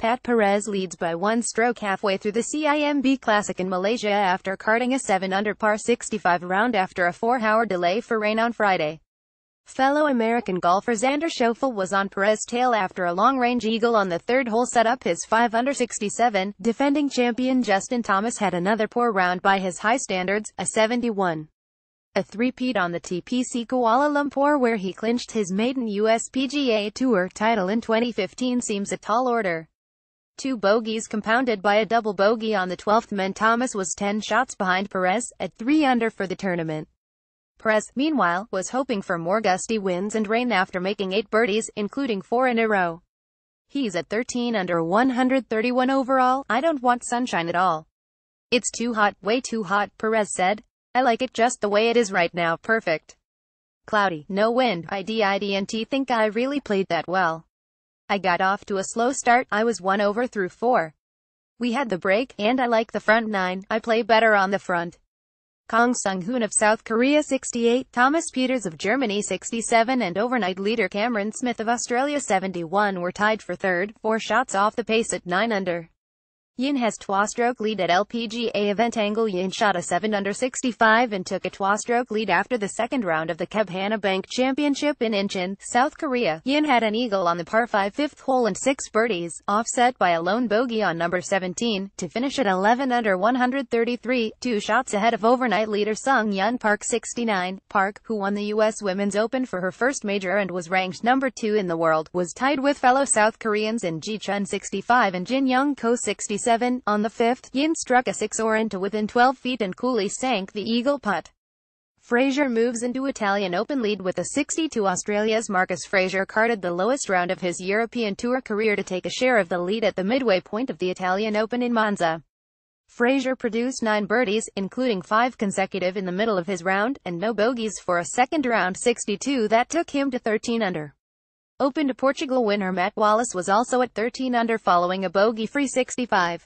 Pat Perez leads by one stroke halfway through the CIMB Classic in Malaysia after carding a 7-under par 65 round after a 4-hour delay for rain on Friday. Fellow American golfer Xander Schauffele was on Perez's tail after a long-range eagle on the third hole set up his 5-under 67. Defending champion Justin Thomas had another poor round by his high standards, a 71. A three-peat on the TPC Kuala Lumpur where he clinched his maiden USPGA Tour title in 2015 seems a tall order. Two bogeys compounded by a double bogey on the 12th meant Thomas was 10 shots behind Perez, at 3 under for the tournament. Perez, meanwhile, was hoping for more gusty winds and rain after making 8 birdies, including 4 in a row. He's at 13 under 131 overall. "I don't want sunshine at all. It's too hot, way too hot," Perez said. "I like it just the way it is right now, perfect. Cloudy, no wind, I didn't think I really played that well. I got off to a slow start, I was 1 over through 4. We had the break, and I like the front 9, I play better on the front." Kang Sung-hoon of South Korea 68, Thomas Pieters of Germany 67 and overnight leader Cameron Smith of Australia 71 were tied for third, 4 shots off the pace at 9 under. Yin has 2-stroke lead at LPGA event Angle. Yin shot a 7-under 65 and took a 2-stroke lead after the second round of the Keb Hana Bank Championship in Incheon, South Korea. Yin had an eagle on the par 5 fifth hole and 6 birdies, offset by a lone bogey on number 17, to finish at 11 under 133, 2 shots ahead of overnight leader Sung Yun Park 69. Park, who won the U.S. Women's Open for her first major and was ranked number 2 in the world, was tied with fellow South Koreans in Ji Chun 65 and Jin Young Ko 67. On the 5th, Yin struck a 6-iron to within 12 feet and coolly sank the eagle putt. Fraser moves into Italian Open lead with a 62. Australia's Marcus Fraser carded the lowest round of his European Tour career to take a share of the lead at the midway point of the Italian Open in Monza. Fraser produced 9 birdies, including 5 consecutive in the middle of his round, and no bogeys for a second round 62 that took him to 13 under. Open to Portugal winner Matt Wallace was also at 13 under following a bogey-free 65.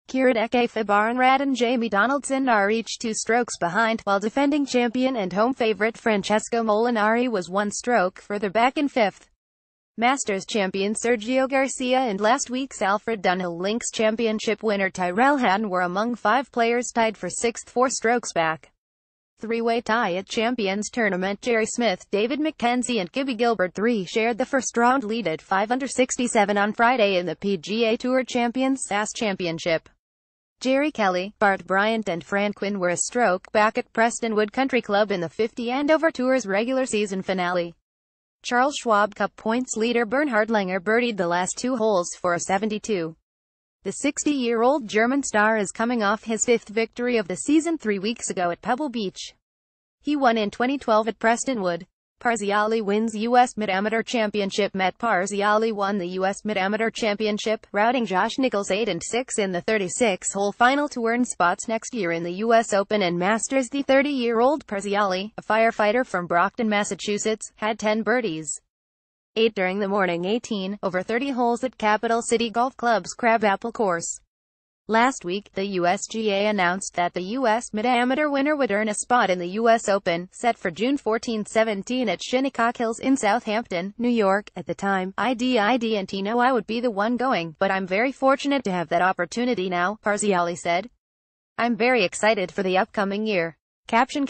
Kieran Eke-Fabarenrad and Jamie Donaldson are each 2 strokes behind, while defending champion and home favorite Francesco Molinari was 1 stroke further back in 5th. Masters champion Sergio Garcia and last week's Alfred Dunhill Links Championship winner Tyrrell Hatton were among 5 players tied for 6th, 4 strokes back. Three-way tie at Champions Tournament. Jerry Smith, David McKenzie and Gibby Gilbert 3 shared the first round lead at 5 under 67 on Friday in the PGA Tour Champions SAS Championship. Jerry Kelly, Bart Bryant and Fran Quinn were a stroke back at Prestonwood Country Club in the 50 Andover Tour's regular season finale. Charles Schwab Cup points leader Bernhard Langer birdied the last 2 holes for a 72. The 60-year-old German star is coming off his 5th victory of the season 3 weeks ago at Pebble Beach. He won in 2012 at Prestonwood. Parziale wins U.S. Mid-Amateur Championship. Matt Parziale won the U.S. Mid-Amateur Championship, routing Josh Nichols 8 and 6 in the 36-hole final to earn spots next year in the U.S. Open and Masters. The 30-year-old Parziale, a firefighter from Brockton, Massachusetts, had 10 birdies. 8 during the morning 18, over 30 holes at Capital City Golf Club's Crabapple course. Last week, the USGA announced that the U.S. Mid-Amateur winner would earn a spot in the U.S. Open, set for June 14-17 at Shinnecock Hills in Southampton, New York. "At the time, I didn't know I would be the one going, but I'm very fortunate to have that opportunity now," Parziale said. "I'm very excited for the upcoming year." Caption.